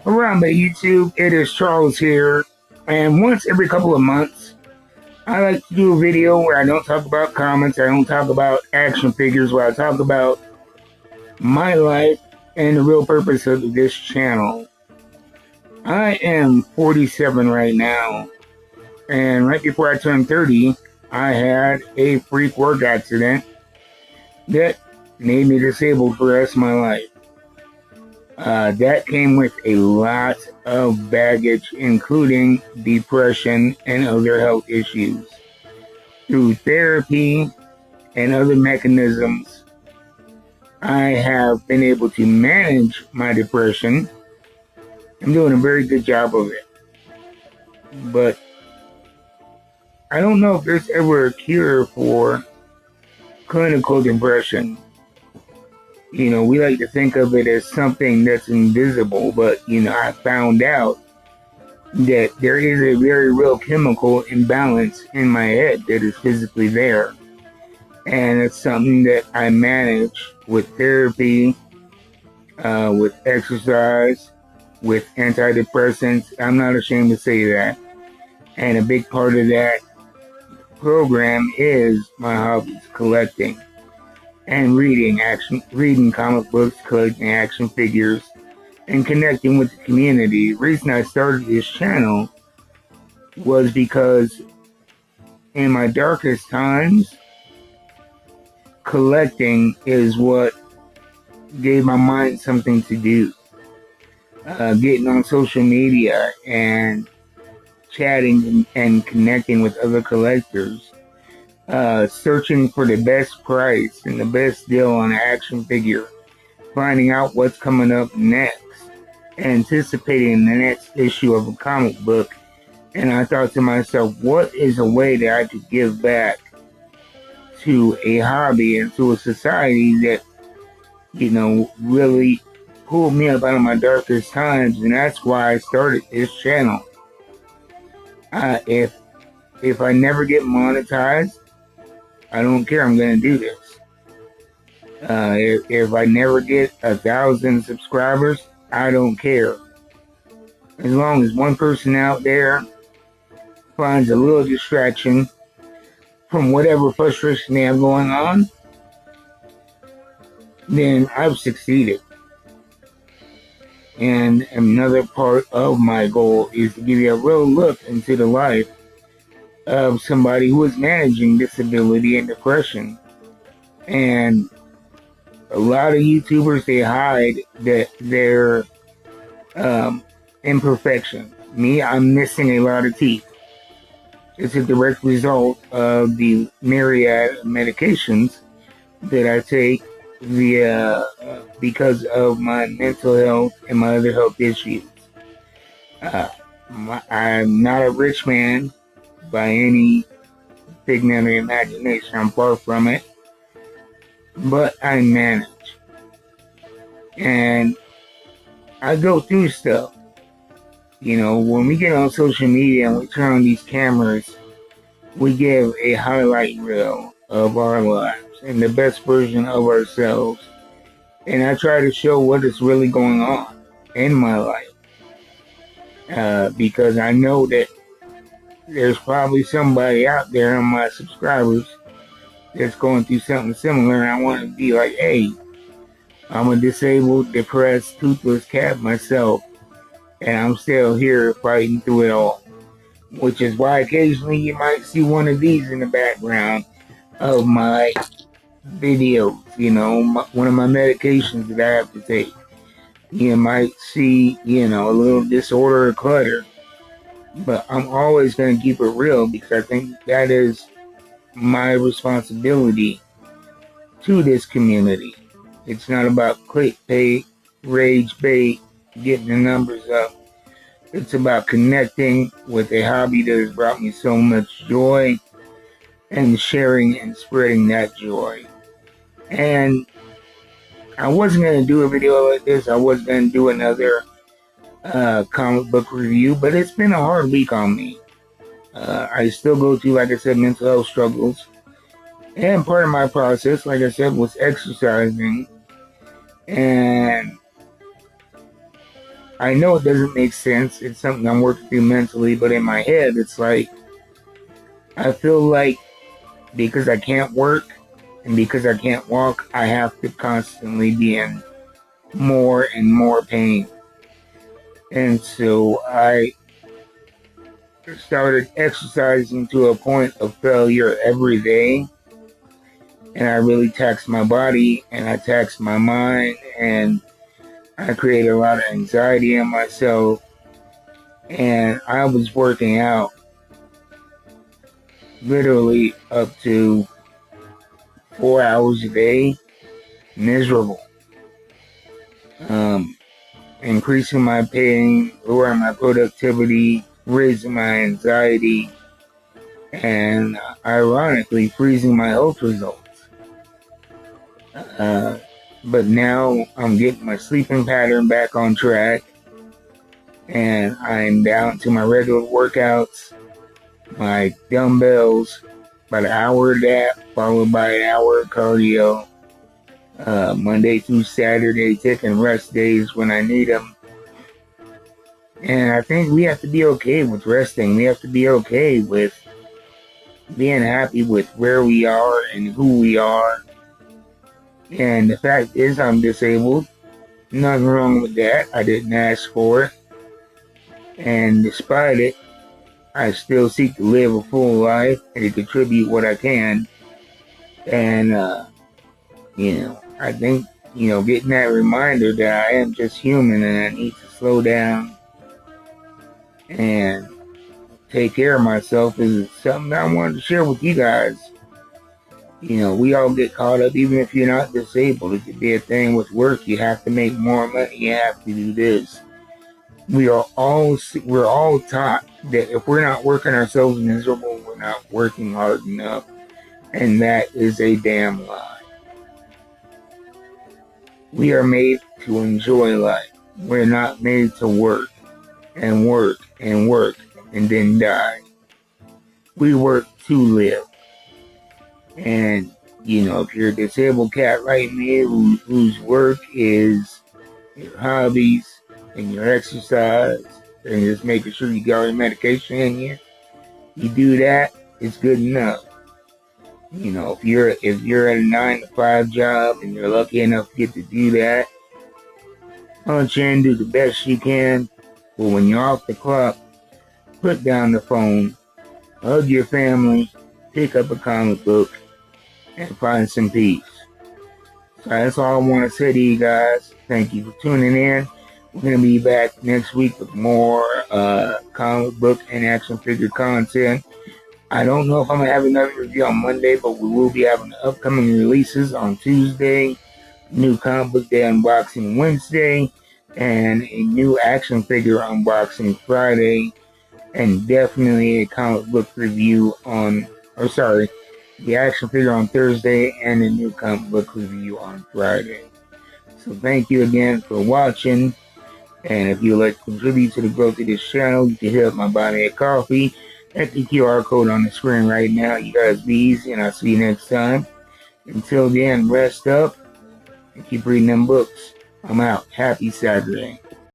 Around my YouTube, it is Charles here, and once every couple of months, I like to do a video where I don't talk about comics, I don't talk about action figures, where I talk about my life and the real purpose of this channel. I am 47 right now, and right before I turned 30, I had a freak work accident that made me disabled for the rest of my life. That came with a lot of baggage, including depression and other health issues. Through therapy and other mechanisms, I have been able to manage my depression. I'm doing a very good job of it. But I don't know if there's ever a cure for clinical depression. You know, we like to think of it as something that's invisible, but, I found out that there is a very real chemical imbalance in my head that is physically there. And it's something that I manage with therapy, with exercise, with antidepressants. I'm not ashamed to say that. And a big part of that program is my hobbies, collecting and reading comic books, collecting action figures, and connecting with the community. The reason I started this channel was because in my darkest times, collecting is what gave my mind something to do. Getting on social media and chatting and connecting with other collectors, searching for the best price and the best deal on an action figure, finding out what's coming up next, anticipating the next issue of a comic book. And I thought to myself, what is a way that I could give back to a hobby and to a society that, really pulled me up out of my darkest times? And that's why I started this channel. If I never get monetized, I don't care. I'm going to do this. If I never get 1,000 subscribers, I don't care. As long as one person out there finds a little distraction from whatever frustration they have going on, then I've succeeded. And another part of my goal is to give you a real look into the life of somebody who is managing disability and depression. And a lot of YouTubers, they hide their imperfections. Me, I'm missing a lot of teeth. It's a direct result of the myriad of medications that I take because of my mental health and my other health issues. I'm not a rich man by any figment of imagination. I'm far from it. But I manage. And I go through stuff. When we get on social media and we turn on these cameras, we give a highlight reel of our lives and the best version of ourselves. And I try to show what is really going on in my life. Because I know that there's probably somebody out there, on my subscribers, that's going through something similar, and I want to be like, hey, I'm a disabled, depressed, toothless cat myself, and I'm still here fighting through it all. Which is why occasionally you might see one of these in the background of my videos, one of my medications that I have to take. You might see, a little disorder or clutter, but I'm always going to keep it real because I think that is my responsibility to this community. It's not about clickbait, rage bait, getting the numbers up. It's about connecting with a hobby that has brought me so much joy and sharing and spreading that joy. And I wasn't going to do a video like this. I was going to do another comic book review, but it's been a hard week on me. I still go through, like I said, mental health struggles. And part of my process, like I said, was exercising. And I know it doesn't make sense. It's something I'm working through mentally, but in my head, it's like, I feel like because I can't work and because I can't walk, I have to constantly be in more and more pain. And so I started exercising to a point of failure every day. And I really taxed my body and I taxed my mind and I created a lot of anxiety in myself. And I was working out literally up to 4 hours a day, miserable. Increasing my pain, lowering my productivity, raising my anxiety, and ironically, freezing my health results. But now I'm getting my sleeping pattern back on track, and I'm down to my regular workouts, my dumbbells, about an hour of that, followed by an hour of cardio. Monday through Saturday, taking rest days when I need them. And I think we have to be okay with resting. We have to be okay with being happy with where we are and who we are. And the fact is, I'm disabled. Nothing wrong with that. I didn't ask for it. And despite it, I still seek to live a full life and to contribute what I can. And, I think, getting that reminder that I am just human and I need to slow down and take care of myself is something that I wanted to share with you guys. We all get caught up, even if you're not disabled. It could be a thing with work. You have to make more money. You have to do this. We're all taught that if we're not working ourselves miserable, we're not working hard enough. And that is a damn lie. We are made to enjoy life. We're not made to work and work and work and then die. We work to live. And, if you're a disabled cat like me whose work is your hobbies and your exercise and just making sure you got your medication in you do that, it's good enough. If you're at a 9-to-5 job and you're lucky enough to get to do that, punch in, do the best you can. But when you're off the clock, put down the phone, hug your family, pick up a comic book, and find some peace. So that's all I want to say to you guys. Thank you for tuning in. We're going to be back next week with more comic book and action figure content. I don't know if I'm going to have another review on Monday, but we will be having upcoming releases on Tuesday, new comic book day unboxing Wednesday, and a new action figure unboxing Friday, and definitely a comic book review the action figure on Thursday, and a new comic book review on Friday. So thank you again for watching, and if you'd like to contribute to the growth of this channel, you can hit up my Buy Me a Coffee at the QR code on the screen right now. You guys be easy, and I'll see you next time. Until then, rest up and keep reading them books. I'm out. Happy Saturday.